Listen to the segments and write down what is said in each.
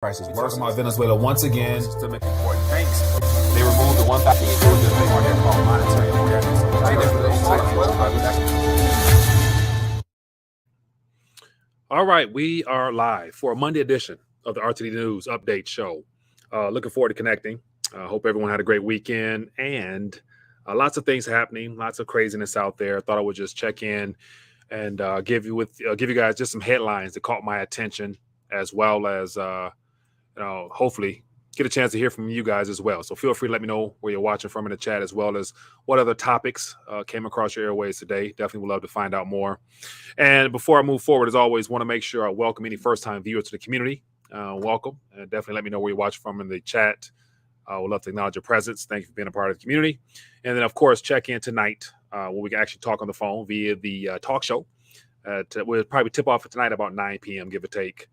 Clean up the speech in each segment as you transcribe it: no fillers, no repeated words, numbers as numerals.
Prices worse. Talking about Venezuela once again. To make important things. They removed the 1,000 thing on there called monetary impairment. All right, we are live for a Monday edition of the RTD News Update Show. Looking forward to connecting. Hope everyone had a great weekend and lots of things happening, lots of craziness out there. Thought I would just check in and give you guys just some headlines that caught my attention, as well as hopefully get a chance to hear from you guys as well. So feel free to let me know where you're watching from in the chat, as well as what other topics came across your airways today. Definitely would love to find out more. And before I move forward, as always, want to make sure I welcome any first-time viewers to the community. Welcome. And definitely let me know where you're watching from in the chat. I would love to acknowledge your presence. Thank you for being a part of the community. And then, of course, check in tonight when we can actually talk on the phone via the talk show. We'll probably tip off tonight about 9 p.m., give or take.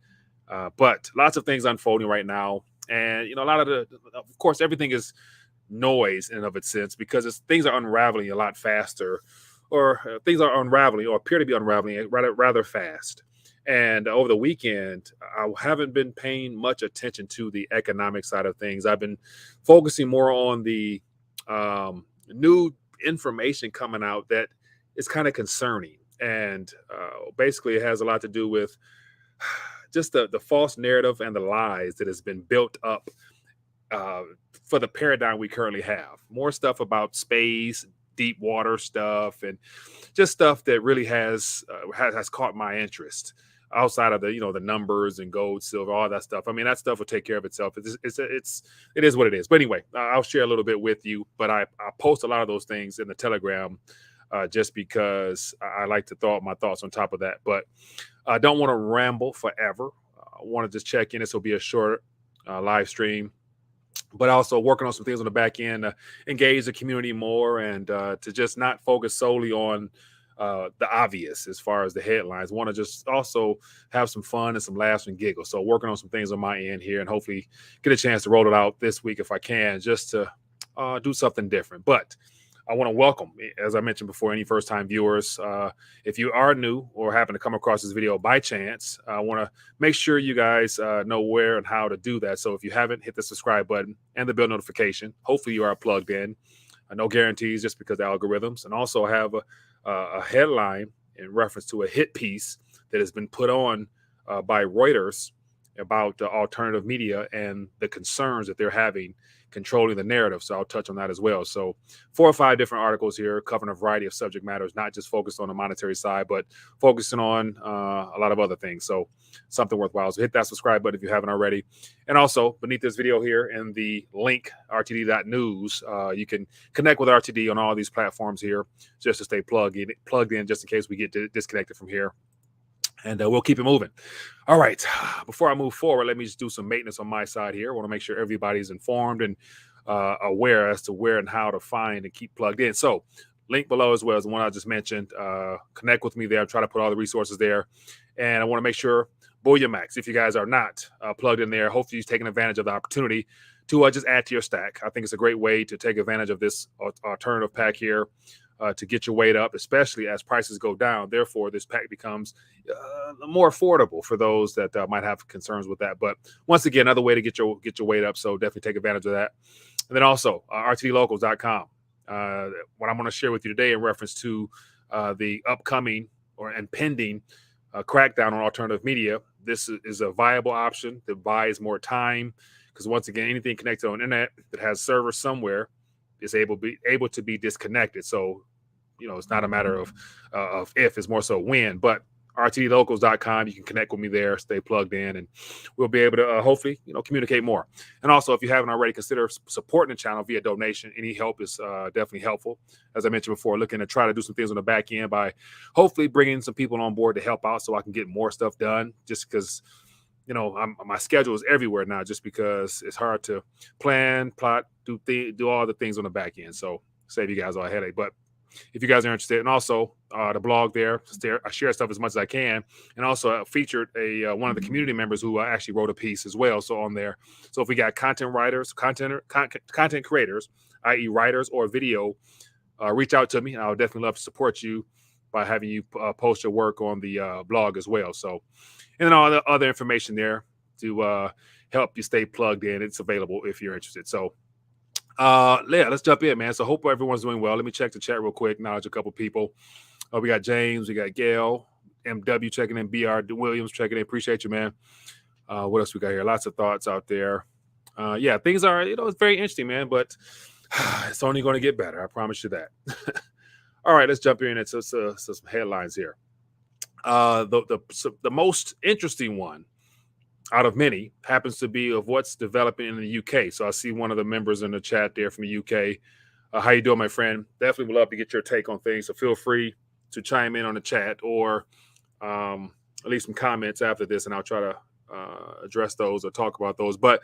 But lots of things unfolding right now. And, a lot of of course, everything is noise in and of its sense, because things are unraveling a lot faster, or things are unraveling or appear to be unraveling rather fast. And over the weekend, I haven't been paying much attention to the economic side of things. I've been focusing more on the new information coming out that is kind of concerning. And basically, it has a lot to do with just the false narrative and the lies that has been built up for the paradigm we currently have. More stuff about space, deep water stuff, and just stuff that really has caught my interest. Outside of the numbers and gold, silver, all that stuff. I mean, that stuff will take care of itself. It is what it is. But anyway, I'll share a little bit with you. But I post a lot of those things in the Telegram just because I like to throw out my thoughts on top of that. But I don't want to ramble forever. I want to just check in. This will be a short live stream, but also working on some things on the back end, engage the community more, and to just not focus solely on the obvious as far as the headlines. Want to just also have some fun and some laughs and giggles. So working on some things on my end here, and hopefully get a chance to roll it out this week if I can, just to do something different. But I want to welcome, as I mentioned before, any first-time viewers. If you are new or happen to come across this video by chance, I want to make sure you guys know where and how to do that. So if you haven't, hit the subscribe button and the bell notification. Hopefully you are plugged in. No guarantees, just because of algorithms. And also have a headline in reference to a hit piece that has been put on by Reuters about alternative media and the concerns that they're having controlling the narrative. So I'll touch on that as well. So 4 or 5 different articles here covering a variety of subject matters, not just focused on the monetary side, but focusing on a lot of other things. So something worthwhile. So hit that subscribe button if you haven't already. And also beneath this video here in the link, rtd.news, you can connect with RTD on all these platforms here just to stay plugged in just in case we get disconnected from here. And we'll keep it moving. All right. Before I move forward, let me just do some maintenance on my side here. I want to make sure everybody's informed and aware as to where and how to find and keep plugged in. So link below as well as the one I just mentioned. Connect with me there. Try to put all the resources there. And I want to make sure, Max, if you guys are not plugged in there, hopefully you're taking advantage of the opportunity to just add to your stack. I think it's a great way to take advantage of this alternative pack here. To get your weight up, especially as prices go down. Therefore, this pack becomes more affordable for those that might have concerns with that. But once again, another way to get your weight up. So definitely take advantage of that. And then also rtdlocals.com. What I'm going to share with you today in reference to the upcoming and pending crackdown on alternative media. This is a viable option that buys more time, because once again, anything connected on the internet that has servers somewhere is able to be disconnected. So, it's not a matter of if, it's more so when. But rtdlocals.com, you can connect with me there, stay plugged in, and we'll be able to hopefully, communicate more. And also, if you haven't already, consider supporting the channel via donation. Any help is definitely helpful. As I mentioned before, looking to try to do some things on the back end by hopefully bringing some people on board to help out so I can get more stuff done, just because my schedule is everywhere now, just because it's hard to plan, plot, do all the things on the back end. So save you guys all a headache. But if you guys are interested, and also the blog there, I share stuff as much as I can, and also featured one of the community members who actually wrote a piece as well. So on there, so if we got content writers, content creators, i.e. writers or video, reach out to me. I would definitely love to support you by having you post your work on the blog as well. So, and then all the other information there to help you stay plugged in. It's available if you're interested. So, yeah, let's jump in, man. So, hope everyone's doing well. Let me check the chat real quick. Acknowledge a couple people. We got James, we got Gail, MW checking in, BR Williams checking in. Appreciate you, man. What else we got here? Lots of thoughts out there. Yeah, things are, it's very interesting, man, but it's only going to get better. I promise you that. All right, let's jump in into some headlines here. The most interesting one out of many happens to be of what's developing in the UK. So I see one of the members in the chat there from the UK. How you doing, my friend? Definitely would love to get your take on things. So feel free to chime in on the chat or leave some comments after this, and I'll try to address those or talk about those. But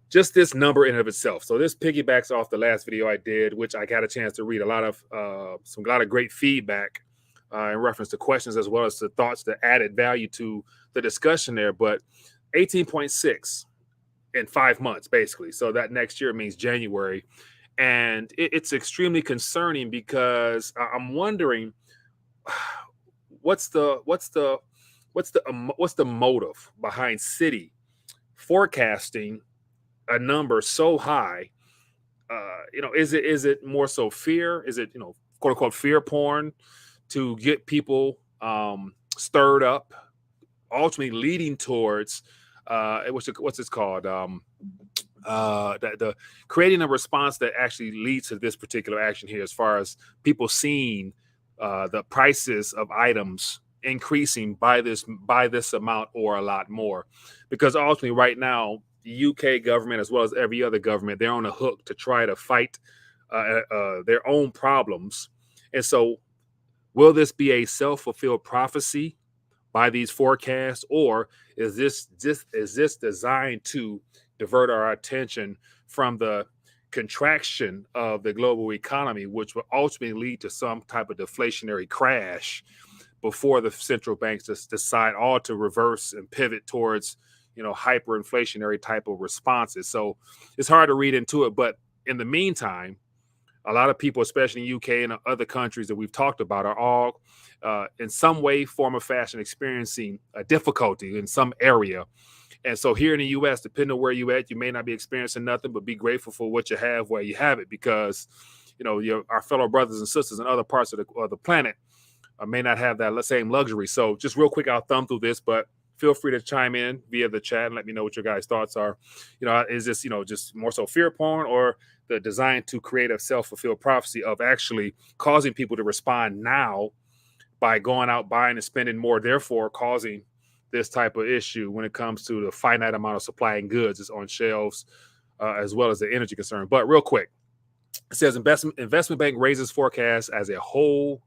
just this number in and of itself. So this piggybacks off the last video I did, which I got a chance to read a lot of great feedback in reference to questions as well as the thoughts that added value to the discussion there. But 18.6 in 5 months, basically. So that next year means January. And it's extremely concerning because I'm wondering what's the motive behind Citi forecasting a number so high? Is it more so fear? Is it, quote unquote fear porn to get people stirred up, ultimately leading towards what's this called? The creating a response that actually leads to this particular action here, as far as people seeing the prices of items increasing by this amount or a lot more, because ultimately right now the UK government, as well as every other government, they're on a hook to try to fight their own problems. And so will this be a self-fulfilled prophecy by these forecasts, or is this designed to divert our attention from the contraction of the global economy, which will ultimately lead to some type of deflationary crash before the central banks just decide all to reverse and pivot towards, hyperinflationary type of responses? So it's hard to read into it. But in the meantime, a lot of people, especially in the UK and other countries that we've talked about, are all in some way, form, or fashion experiencing a difficulty in some area. And so here in the U.S., depending on where you're at, you may not be experiencing nothing, but be grateful for what you have where you have it, because, our fellow brothers and sisters in other parts of the planet may not have that same luxury. So just real quick, I'll thumb through this, but feel free to chime in via the chat and let me know what your guys' thoughts are. Is this, just more so fear porn, or the design to create a self-fulfilled prophecy of actually causing people to respond now by going out, buying and spending more, therefore causing this type of issue when it comes to the finite amount of supply and goods is on shelves, as well as the energy concern. But real quick, it says investment bank raises forecast as a wholesale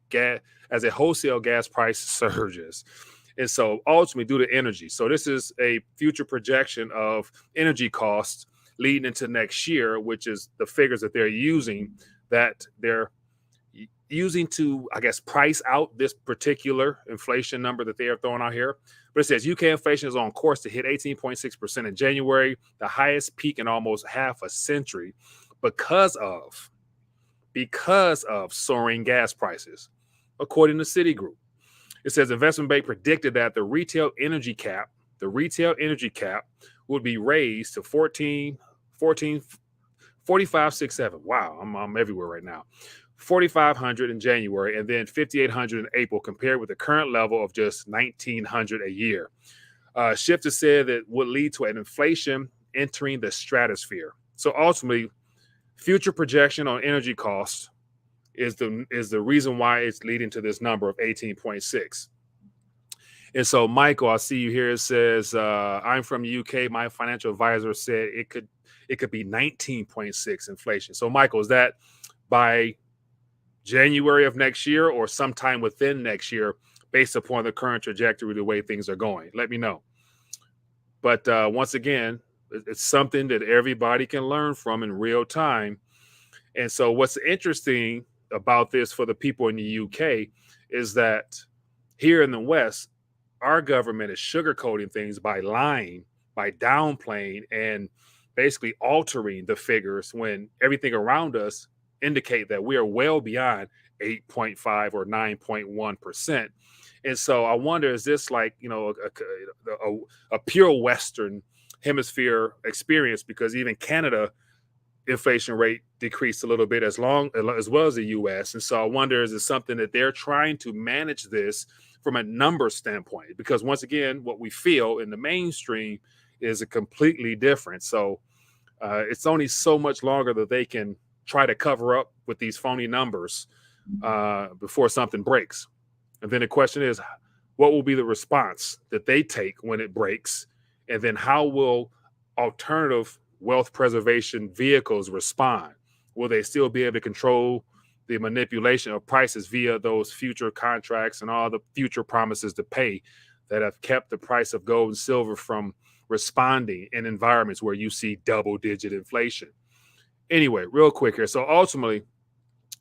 gas price surges. And so ultimately due to energy. So this is a future projection of energy costs leading into next year, which is the figures that they're using to, I guess, price out this particular inflation number that they are throwing out here. But it says UK inflation is on course to hit 18.6% in January, the highest peak in almost half a century, because of soaring gas prices, according to Citigroup. It says investment bank predicted that the retail energy cap would be raised to 45.67. Wow, I'm everywhere right now. 4,500 in January, and then 5,800 in April, compared with the current level of just 1,900 a year. Shift has said that would lead to an inflation entering the stratosphere. So ultimately, future projection on energy costs is the reason why it's leading to this number of 18.6. And so, Michael, I see you here. It says, I'm from the UK. My financial advisor said it could be 19.6 inflation. So, Michael, is that by January of next year or sometime within next year, based upon the current trajectory, the way things are going? Let me know. But once again, it's something that everybody can learn from in real time. And so what's interesting about this for the people in the UK is that here in the West, our government is sugarcoating things by lying, by downplaying, and basically altering the figures when everything around us indicate that we are well beyond 8.5 or 9.1%. And so I wonder, is this like, a pure Western hemisphere experience? Because even Canada inflation rate decreased a little bit as well as the US. And so I wonder, is it something that they're trying to manage this from a number standpoint? Because once again, what we feel in the mainstream is a completely different. So it's only so much longer that they can try to cover up with these phony numbers before something breaks. And then the question is, what will be the response that they take when it breaks? And then how will alternative wealth preservation vehicles respond? Will they still be able to control the manipulation of prices via those future contracts and all the future promises to pay that have kept the price of gold and silver from responding in environments where you see double-digit inflation? Anyway, real quick here. So ultimately,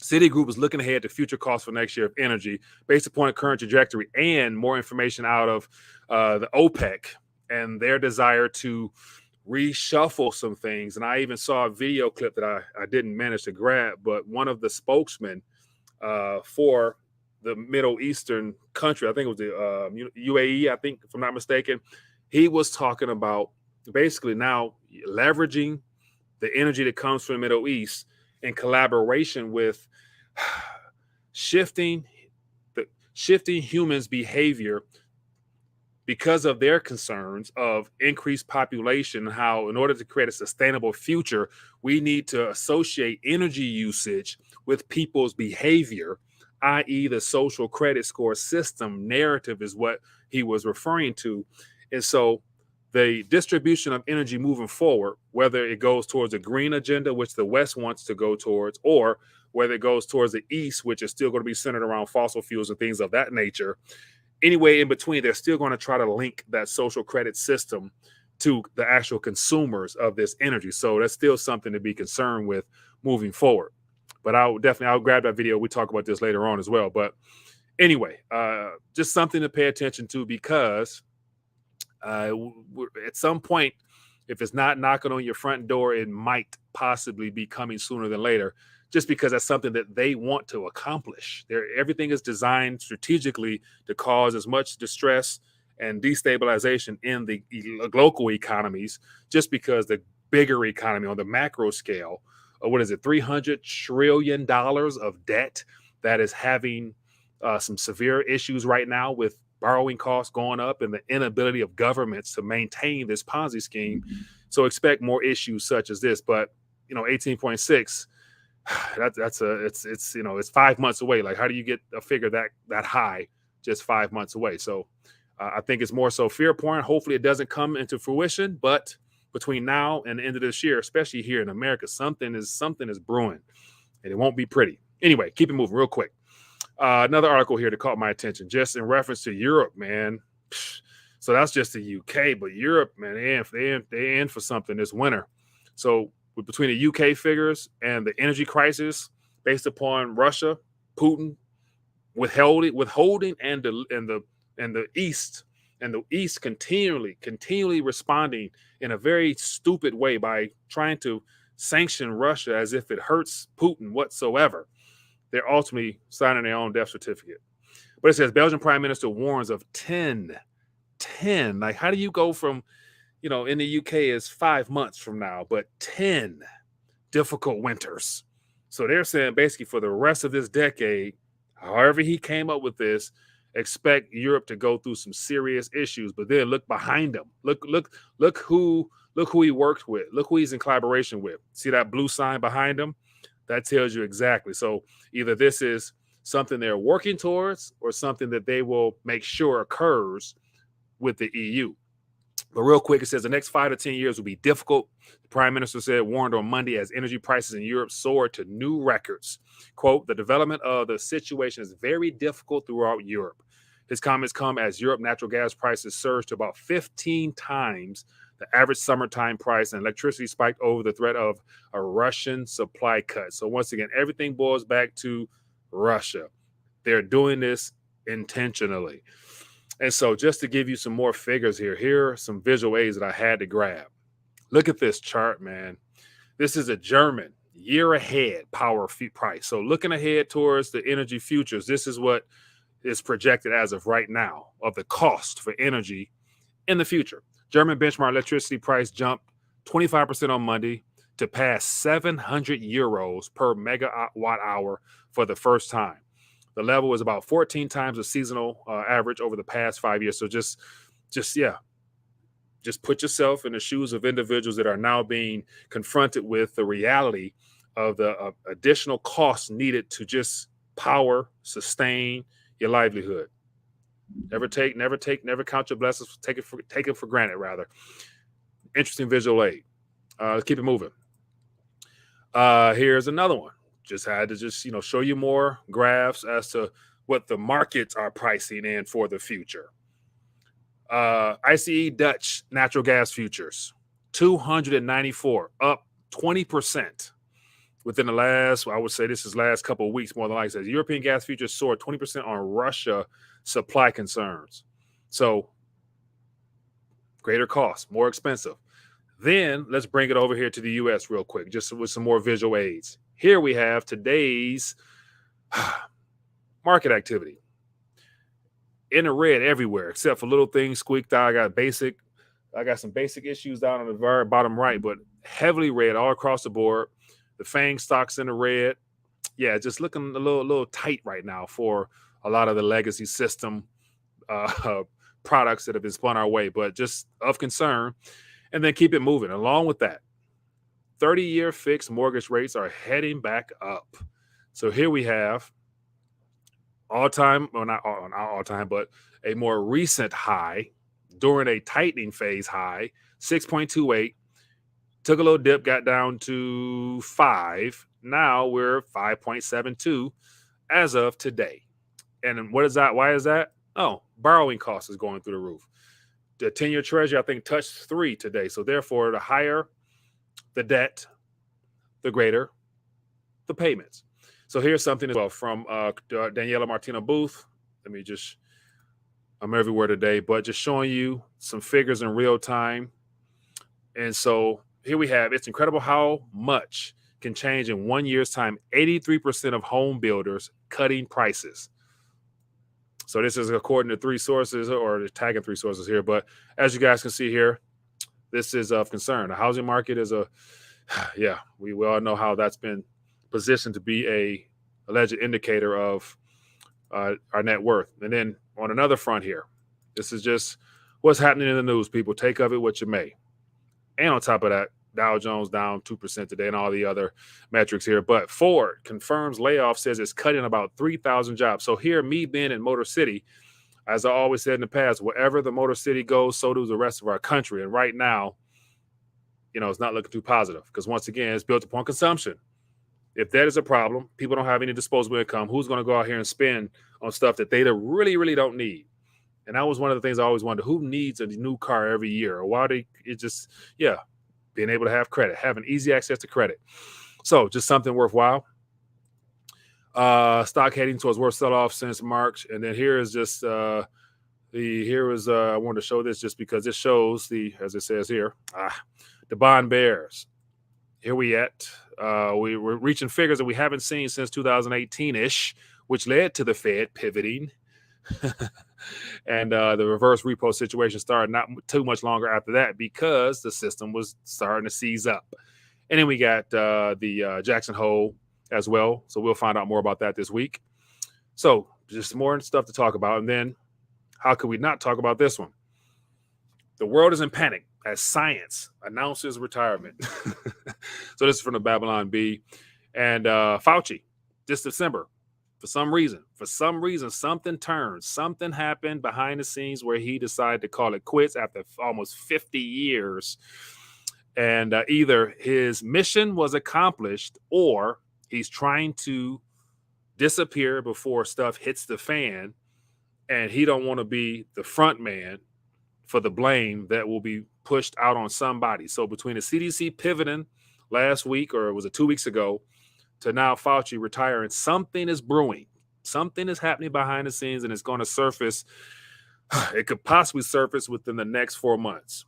Citigroup is looking ahead to future costs for next year of energy based upon a current trajectory and more information out of the OPEC and their desire to reshuffle some things. And I even saw a video clip that I didn't manage to grab, but one of the spokesmen for the Middle Eastern country, I think it was the UAE, I think, if I'm not mistaken, he was talking about basically now leveraging the energy that comes from the Middle East in collaboration with shifting humans' behavior because of their concerns of increased population, how in order to create a sustainable future, we need to associate energy usage with people's behavior, i.e. the social credit score system narrative is what he was referring to. And so the distribution of energy moving forward, whether it goes towards a green agenda, which the West wants to go towards, or whether it goes towards the East, which is still going to be centered around fossil fuels and things of that nature, anyway, in between, they're still going to try to link that social credit system to the actual consumers of this energy. So that's still something to be concerned with moving forward. But I'll grab that video. We talk about this later on as well. But anyway, just something to pay attention to, because at some point, if it's not knocking on your front door, it might possibly be coming sooner than later, just because that's something that they want to accomplish. Everything is designed strategically to cause as much distress and destabilization in the local economies, just because the bigger economy on the macro scale, $300 trillion of debt that is having some severe issues right now with borrowing costs going up and the inability of governments to maintain this Ponzi scheme. So expect more issues such as this. But 18.6, it's 5 months away. Like, how do you get a figure that high just 5 months away? So I think it's more so fear porn. Hopefully it doesn't come into fruition, but between now and the end of this year, especially here in America, something is brewing, and it won't be pretty. Anyway, keep it moving real quick. Another article here that caught my attention, just in reference to Europe, man. So that's just the UK, but Europe, man, they in for something this winter. So between the UK figures and the energy crisis based upon Russia, Putin withholding and the East continually responding in a very stupid way by trying to sanction Russia as if it hurts Putin whatsoever. They're ultimately signing their own death certificate. But it says Belgian Prime Minister warns of 10. Like, how do you go from, in the UK is 5 months from now, but 10 difficult winters. So they're saying basically for the rest of this decade, however he came up with this, expect Europe to go through some serious issues. But then look behind him. Look who he worked with. Look who he's in collaboration with. See that blue sign behind him? That tells you exactly. So either this is something they're working towards or something that they will make sure occurs with the EU. But real quick, it says the next 5 to 10 years will be difficult. The Prime Minister warned on Monday as energy prices in Europe soared to new records. Quote, the development of the situation is very difficult throughout Europe. His comments come as Europe natural gas prices surged to about 15 times the average summertime price, and electricity spiked over the threat of a Russian supply cut. So once again, everything boils back to Russia. They're doing this intentionally. And so just to give you some more figures here are some visual aids that I had to grab. Look at this chart, man. This is a German year ahead power price. So looking ahead towards the energy futures, this is what is projected as of right now of the cost for energy in the future. German benchmark electricity price jumped 25% on Monday to pass 700 euros per megawatt hour for the first time. The level was about 14 times the seasonal average over the past 5 years. So just put yourself in the shoes of individuals that are now being confronted with the reality of the additional costs needed to just power, sustain your livelihood. Never count your blessings. Take it for granted, rather. Interesting visual aid. Let's keep it moving. Here's another one. Just had to show you more graphs as to what the markets are pricing in for the future. ICE Dutch natural gas futures, 294, up 20% within the last, I would say this is last couple of weeks, more than likely. European gas futures soared 20% on Russia supply concerns. So greater cost, more expensive. Then let's bring it over here to the U.S. real quick, just with some more visual aids. Here we have today's market activity. In the red everywhere, except for little things squeaked out. I got some basic issues down on the very bottom right, but heavily red all across the board. The FANG stocks in the red. Yeah, just looking a little tight right now for a lot of the legacy system products that have been spun our way, but just of concern. And then keep it moving. Along with that, 30-year fixed mortgage rates are heading back up. So here we have all-time, well, not all-time, but a more recent high during a tightening phase high, 6.28. Took a little dip, got down to 5. Now we're 5.72 as of today. And what is that? Why is that? Oh, borrowing costs is going through the roof. The 10-year treasury, I think, touched 3 today. So therefore, the higher the debt, the greater the payments. So here's something as well from Daniela Martina Booth. I'm everywhere today, but just showing you some figures in real time. And so here we have, it's incredible how much can change in 1 year's time. 83% of home builders cutting prices. So this is according to 3 sources, or tagging 3 sources here. But as you guys can see here, this is of concern. The housing market is we all know how that's been positioned to be a alleged indicator of our net worth. And then on another front here, this is just what's happening in the news, people. Take of it what you may. And on top of that, Dow Jones down 2% today and all the other metrics here. But Ford confirms layoffs, says it's cutting about 3,000 jobs. So here, me being in Motor City, as I always said in the past, wherever the Motor City goes, so does the rest of our country. And right now, it's not looking too positive because, once again, it's built upon consumption. If that is a problem, people don't have any disposable income. Who's going to go out here and spend on stuff that they really, really don't need? And that was one of the things I always wondered, who needs a new car every year? Or why being able to have credit, having easy access to credit. So just something worthwhile. Stock heading towards worst sell-off since March. And then here is just I wanted to show this just because it shows as it says here, the bond bears. Here we at. We're reaching figures that we haven't seen since 2018-ish, which led to the Fed pivoting. And the reverse repo situation started not too much longer after that because the system was starting to seize up. And then we got the Jackson Hole as well. So we'll find out more about that this week. So just more stuff to talk about. And then how could we not talk about this one? The world is in panic as science announces retirement. So this is from the Babylon Bee. And Fauci, this December, for some reason, something turned. Something happened behind the scenes where he decided to call it quits after almost 50 years. And either his mission was accomplished or he's trying to disappear before stuff hits the fan. And he don't want to be the front man for the blame that will be pushed out on somebody. So between the CDC pivoting last week, or was it 2 weeks ago, to now Fauci retiring, something is brewing. Something is happening behind the scenes, and it's going to surface. It could possibly surface within the next 4 months.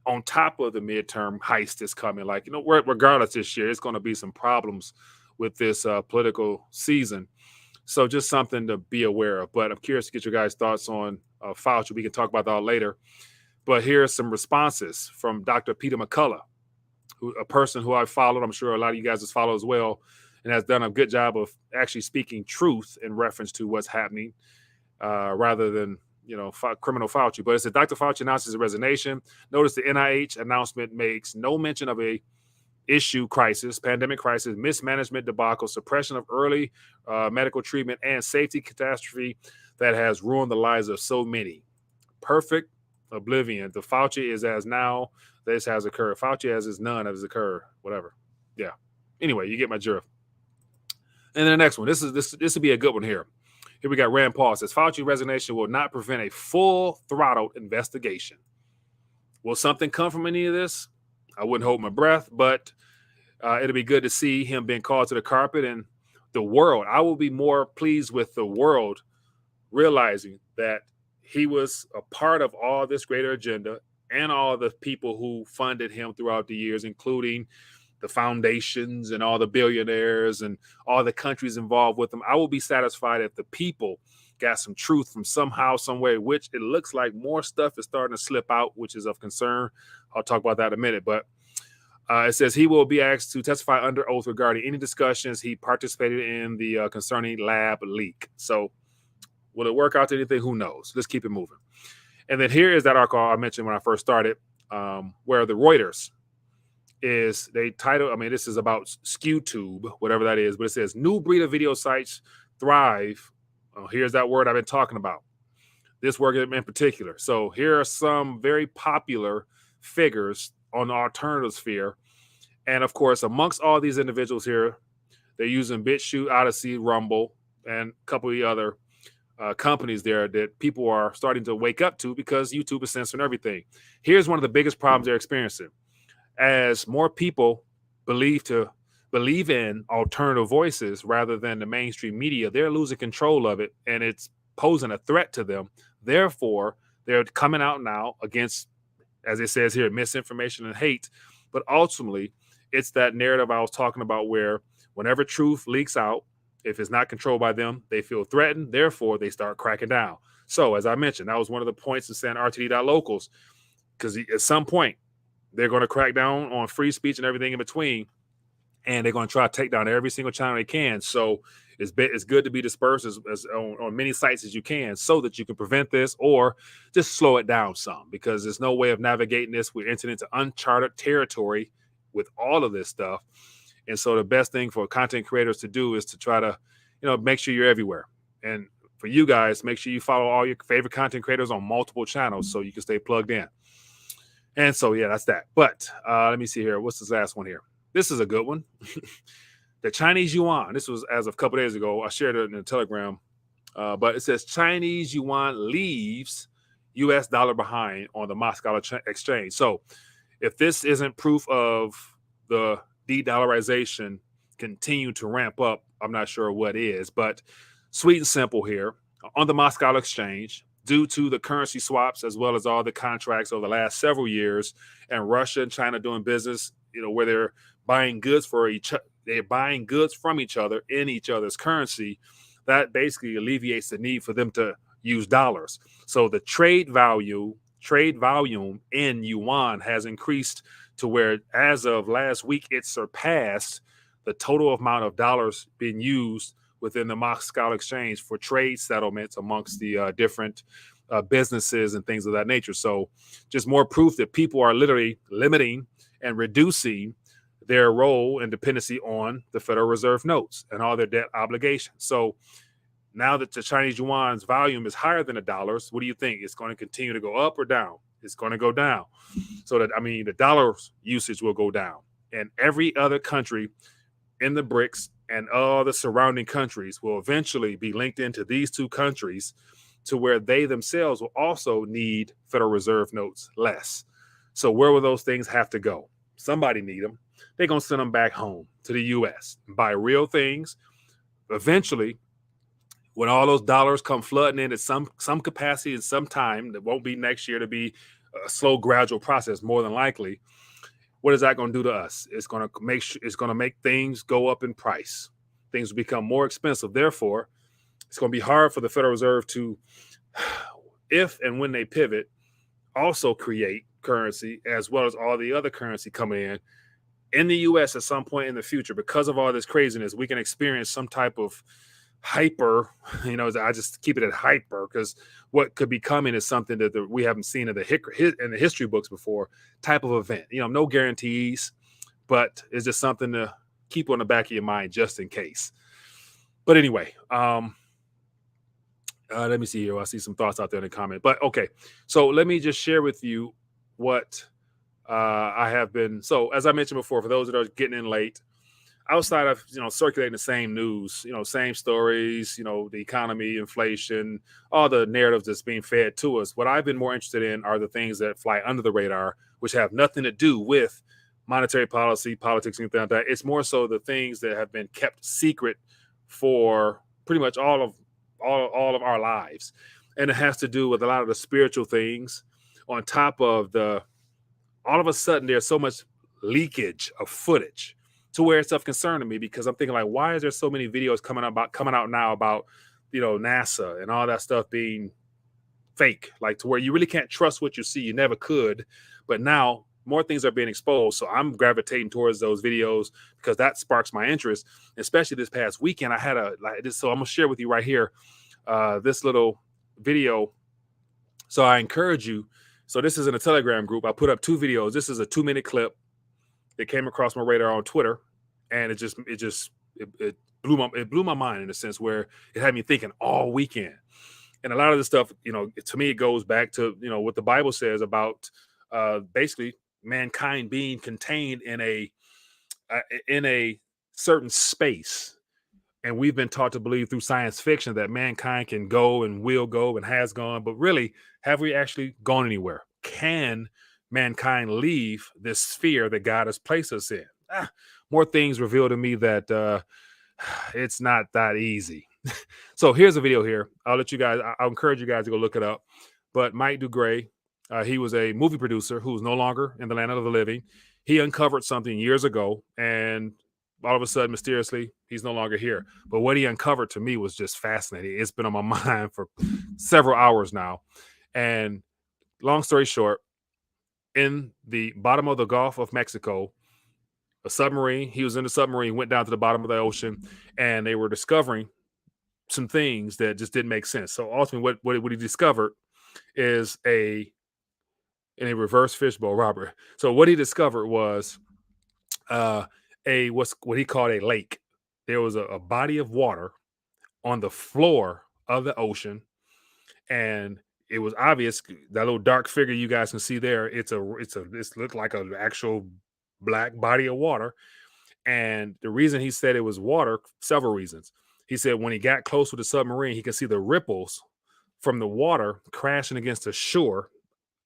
On top of the midterm heist that's coming, regardless this year, it's going to be some problems with this political season. So just something to be aware of. But I'm curious to get your guys' thoughts on Fauci. We can talk about that later. But here are some responses from Dr. Peter McCullough, a person who I followed. I'm sure a lot of you guys has followed as well, and has done a good job of actually speaking truth in reference to what's happening, rather than criminal Fauci. But it said Dr. Fauci announces a resignation. Notice the NIH announcement makes no mention of a issue crisis, pandemic crisis, mismanagement debacle, suppression of early medical treatment, and safety catastrophe that has ruined the lives of so many. Perfect oblivion. The Fauci is as now this has occurred. Fauci as is none has occurred. Whatever. Yeah. Anyway, you get my drift. And then the next one. This will be a good one here. Here we got Rand Paul says Fauci resignation will not prevent a full throttled investigation. Will something come from any of this? I wouldn't hold my breath, but it'll be good to see him being called to the carpet, and the world. I will be more pleased with the world realizing that he was a part of all this greater agenda and all the people who funded him throughout the years, including the foundations and all the billionaires and all the countries involved with them. I will be satisfied if the people got some truth from somehow, some way, which it looks like more stuff is starting to slip out, which is of concern. I'll talk about that in a minute. But it says he will be asked to testify under oath regarding any discussions he participated in the concerning lab leak. So will it work out to anything? Who knows? Let's keep it moving. And then here is that article I mentioned when I first started, where the Reuters is, they title, I mean, this is about SkewTube, whatever that is, but it says new breed of video sites thrive. Here's that word I've been talking about. This word in particular. So here are some very popular figures on the alternative sphere. And of course, amongst all these individuals here, they're using BitChute, Odyssey, Rumble, and a couple of the other companies there that people are starting to wake up to because YouTube is censoring everything. Here's one of the biggest problems they're experiencing. As more people believe in alternative voices rather than the mainstream media, they're losing control of it, and it's posing a threat to them. Therefore, they're coming out now against, as it says here, misinformation and hate. But ultimately, it's that narrative I was talking about where whenever truth leaks out, if it's not controlled by them, they feel threatened. Therefore, they start cracking down. So, as I mentioned, that was one of the points in saying RTD.locals, because at some point, they're going to crack down on free speech and everything in between, and they're going to try to take down every single channel they can. So it's good to be dispersed as on many sites as you can so that you can prevent this or just slow it down some, because there's no way of navigating this. We're entering into uncharted territory with all of this stuff. And so the best thing for content creators to do is to try to, make sure you're everywhere. And for you guys, make sure you follow all your favorite content creators on multiple channels so you can stay plugged in. And so, yeah, that's that. But let me see here. What's this last one here? This is a good one. The Chinese yuan. This was as of a couple days ago. I shared it in the Telegram. But it says Chinese yuan leaves U.S. dollar behind on the Moscow exchange. So if this isn't proof of the de-dollarization continue to ramp up, I'm not sure what is. But sweet and simple here. On the Moscow exchange, due to the currency swaps as well as all the contracts over the last several years, and Russia and China doing business, where they're buying goods from each other in each other's currency, that basically alleviates the need for them to use dollars. So the trade volume in yuan has increased to where, as of last week, it surpassed the total amount of dollars being used within the Moscow exchange for trade settlements amongst the different businesses and things of that nature. So just more proof that people are literally limiting and reducing their role and dependency on the Federal Reserve notes and all their debt obligations. So now that the Chinese yuan's volume is higher than the dollars, what do you think? It's going to continue to go up or down? It's going to go down. So that, the dollar's usage will go down. And every other country in the BRICS and all the surrounding countries will eventually be linked into these two countries to where they themselves will also need Federal Reserve notes less. So where will those things have to go? Somebody need them. They're going to send them back home to the U.S. and buy real things. Eventually, when all those dollars come flooding in at some capacity and some time, that won't be next year, to be a slow, gradual process, more than likely. What is that going to do to us? It's going to make things go up in price. Things will become more expensive. Therefore, it's going to be hard for the Federal Reserve to, if and when they pivot, also create currency as well as all the other currency coming in the US at some point in the future. Because of all this craziness, we can experience some type of hyper, I just keep it at hyper because what could be coming is something that we haven't seen in the history books before type of event. No guarantees, but it's just something to keep on the back of your mind just in case. But anyway, let me see here. I see some thoughts out there in the comment. But okay, so let me just share with you what I have been. So as I mentioned before, for those that are getting in late, outside of circulating the same news, same stories, the economy, inflation, all the narratives that's being fed to us, what I've been more interested in are the things that fly under the radar, which have nothing to do with monetary policy, politics, anything like that. It's more so the things that have been kept secret for pretty much all of our lives, and it has to do with a lot of the spiritual things. On top of all of a sudden, there's so much leakage of footage to where it's of concern to me, because I'm thinking like, why is there so many videos coming out now about NASA and all that stuff being fake, like to where you really can't trust what you see. You never could, but now more things are being exposed. So I'm gravitating towards those videos because that sparks my interest. Especially this past weekend, I had so I'm gonna share with you right here this little video. So I encourage you. So this is in a Telegram group. I put up 2 videos. This is a 2-minute clip that came across my radar on Twitter, and it blew my mind in a sense where it had me thinking all weekend. And a lot of the stuff, to me, it goes back to what the Bible says about basically mankind being contained in a certain space. And we've been taught to believe through science fiction that mankind can go and will go and has gone. But really, have we actually gone anywhere? Can mankind leave this sphere that God has placed us in? More things reveal to me that it's not that easy. So here's a video here. I'll encourage you guys to go look it up. But Mike Dugray, he was a movie producer who's no longer in the land of the living. He uncovered something years ago, and all of a sudden, mysteriously, he's no longer here. But what he uncovered to me was just fascinating. It's been on my mind for several hours now. And long story short, in the bottom of the Gulf of Mexico, he was in the submarine, went down to the bottom of the ocean, and they were discovering some things that just didn't make sense. So ultimately, what he discovered is in a reverse fishbowl, Robert. So what he discovered was what he called a lake. There was a body of water on the floor of the ocean, and it was obvious that little dark figure you guys can see there. This looked like an actual black body of water. And the reason he said it was water, several reasons. He said when he got close with the submarine, he could see the ripples from the water crashing against the shore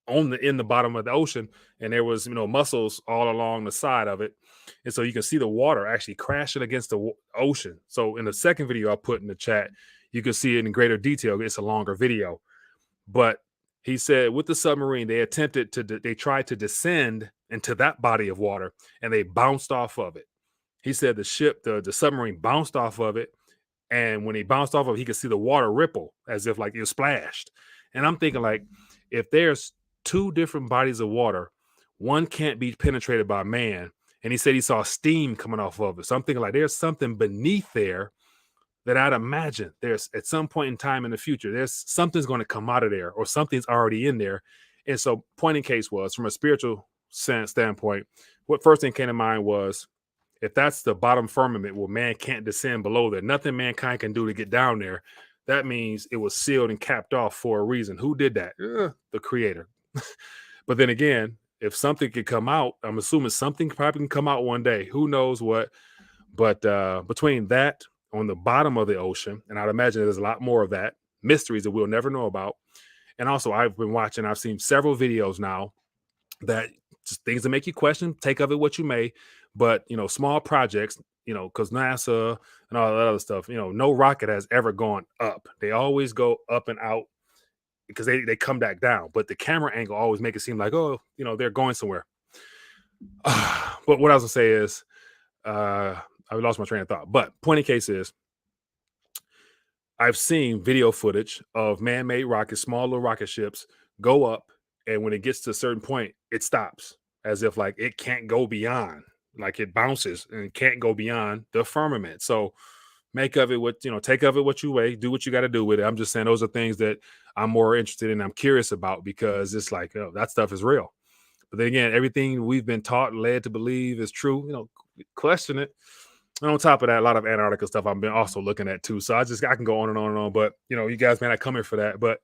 in the bottom of the ocean, and there was mussels all along the side of it, and so you can see the water actually crashing against the ocean. So in the second video I put in the chat, you can see it in greater detail. It's a longer video, but he said with the submarine they tried to descend into that body of water, and they bounced off of it. He said the submarine bounced off of it, and when he bounced off of it, he could see the water ripple as if like it was splashed. And I'm thinking like, if there's 2 different bodies of water, one can't be penetrated by man. And he said he saw steam coming off of it. So I'm thinking like there's something beneath there that I'd imagine there's at some point in time in the future, something's going to come out of there, or something's already in there. And so point in case was, from a spiritual standpoint, what first thing came to mind was, if that's the bottom firmament where man can't descend below there, nothing mankind can do to get down there, that means it was sealed and capped off for a reason. Who did that? The creator. But then again, if something could come out, I'm assuming something probably can come out one day. Who knows what? But between that on the bottom of the ocean, and I'd imagine there's a lot more of that, mysteries that we'll never know about. And also I've seen several videos now that just things that make you question, take of it what you may, but small projects, because NASA and all that other stuff, no rocket has ever gone up. They always go up and out because they come back down. But the camera angle always make it seem like, they're going somewhere. But what I was gonna say is, I lost my train of thought. But point in case is, I've seen video footage of man-made rockets, small little rocket ships, go up, and when it gets to a certain point, it stops, as if like it can't go beyond, like it bounces and can't go beyond the firmament. So make of it what, take of it what you weigh, do what you got to do with it. I'm just saying those are things that I'm more interested in, I'm curious about, because it's like, oh, that stuff is real. But then again, everything we've been taught and led to believe is true, question it. And on top of that, a lot of Antarctica stuff I've been also looking at too. So I can go on and on and on. But you guys may not come here for that. But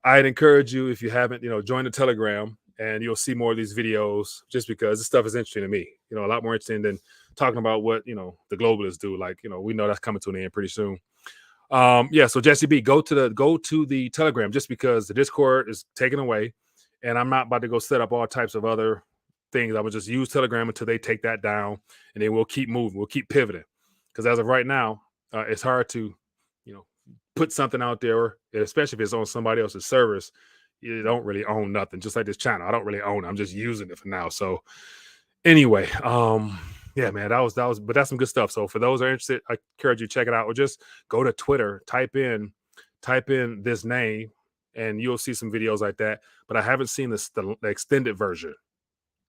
I'd encourage you, if you haven't, join the Telegram, and you'll see more of these videos, just because this stuff is interesting to me. A lot more interesting than talking about what the globalists do. Like, we know that's coming to an end pretty soon. So Jesse B, go to the Telegram, just because the Discord is taken away, and I'm not about to go set up all types of other things. I would just use Telegram until they take that down, and then we'll keep moving. We'll keep pivoting, because as of right now, it's hard to, put something out there, especially if it's on somebody else's servers. You don't really own nothing. Just like this channel, I don't really own it. I'm just using it for now. So anyway, yeah, man, but that's some good stuff. So for those who are interested, I encourage you to check it out, or just go to Twitter, type in this name, and you'll see some videos like that. But I haven't seen the extended version.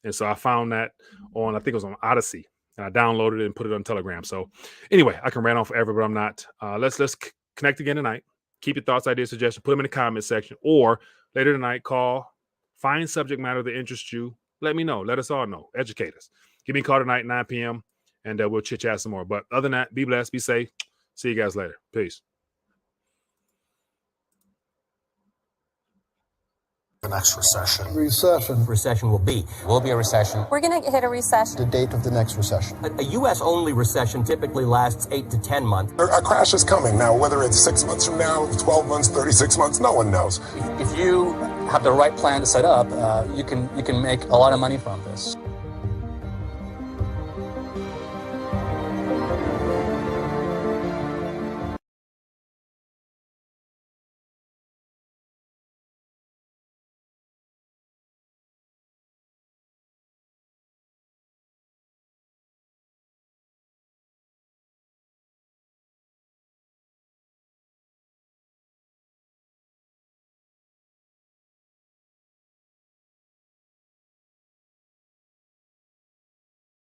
And so I found that I think it was on Odyssey, and I downloaded it and put it on Telegram. So anyway, I can rant on forever, but I'm not. Let's connect again tonight. Keep your thoughts, ideas, suggestions, put them in the comment section, or later tonight, call, find subject matter that interests you. Let me know. Let us all know. Educate us. Give me a call tonight, 9 p.m., and we'll chit-chat some more. But other than that, be blessed, be safe. See you guys later. Peace. The next recession. Recession will be a recession. We're going to hit a recession. The date of the next recession. A U.S.-only recession typically lasts 8 to 10 months. A crash is coming. Now, whether it's 6 months from now, 12 months, 36 months, no one knows. If you have the right plan to set up, you can make a lot of money from this.